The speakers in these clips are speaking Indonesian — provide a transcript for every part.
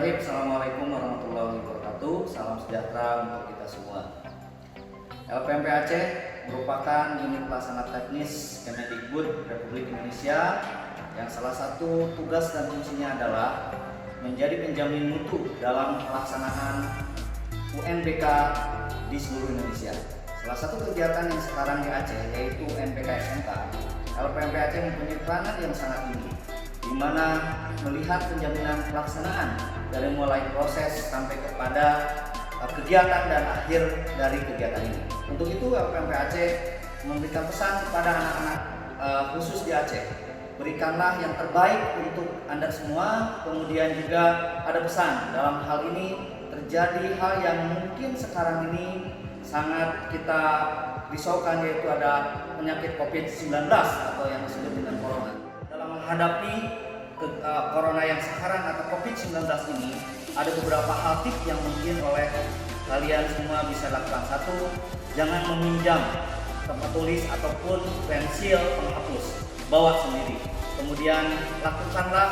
Baik, Assalamualaikum warahmatullahi wabarakatuh. Salam sejahtera untuk kita semua. LPMP Aceh merupakan unit pelaksana teknis Kemendikbud Republik Indonesia yang salah satu tugas dan fungsinya adalah menjadi penjamin mutu dalam pelaksanaan UNBK di seluruh Indonesia. Salah satu kegiatan yang sekarang di Aceh yaitu UNBK SMK. LPMP Aceh mempunyai peranan yang sangat tinggi, di mana melihat penjaminan pelaksanaan dari mulai proses sampai kepada kegiatan dan akhir dari kegiatan ini. Untuk itu LPMP Aceh memberikan pesan kepada anak-anak khusus di Aceh, berikanlah yang terbaik untuk Anda semua. Kemudian juga ada pesan dalam hal ini terjadi hal yang mungkin sekarang ini sangat kita risaukan, yaitu ada penyakit COVID-19 atau yang disebut dengan corona. Dalam menghadapi corona yang sekarang atau COVID-19 ini, ada beberapa hal tips yang mungkin oleh kalian semua bisa lakukan. Satu, jangan meminjam tempat tulis ataupun pensil penghapus, bawa sendiri. Kemudian lakukanlah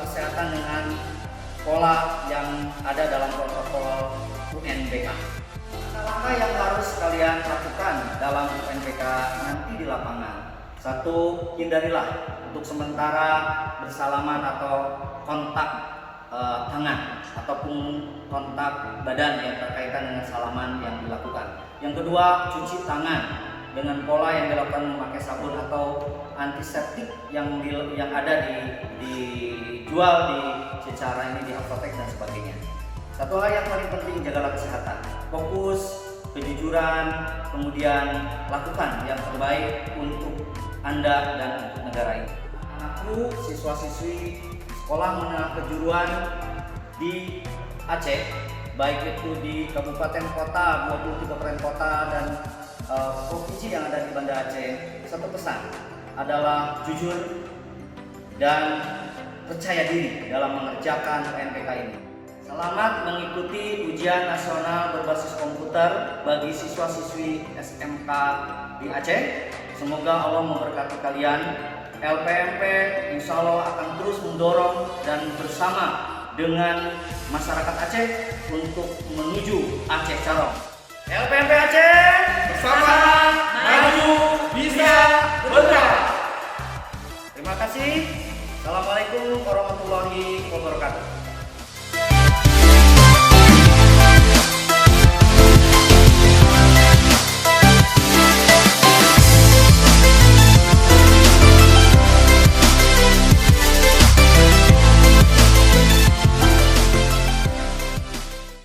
kesehatan dengan pola yang ada dalam protokol UNBK. Langkah yang harus kalian lakukan dalam UNBK nanti di lapangan. Satu, hindarilah untuk sementara bersalaman atau kontak tangan ataupun kontak badan yang berkaitan dengan salaman yang dilakukan. Yang kedua, cuci tangan dengan pola yang dilakukan memakai sabun atau antiseptik yang ada dijual secara ini di apotek dan sebagainya. Satu hal yang paling penting, jagalah kesehatan. Fokus, kejujuran, kemudian lakukan yang terbaik untuk Anda dan untuk negara ini. Anakku, siswa-siswi sekolah menengah kejuruan di Aceh, baik itu di kabupaten kota, 20 kabupaten kota dan provinsi yang ada di Banda Aceh, satu pesan adalah jujur dan percaya diri dalam mengerjakan UNBK ini. Selamat mengikuti ujian nasional berbasis komputer bagi siswa-siswi SMK di Aceh. Semoga Allah memberkati kalian. LPMP insya Allah akan terus mendorong dan bersama dengan masyarakat Aceh untuk menuju Aceh Carong. LPMP Aceh bersama maju bisa.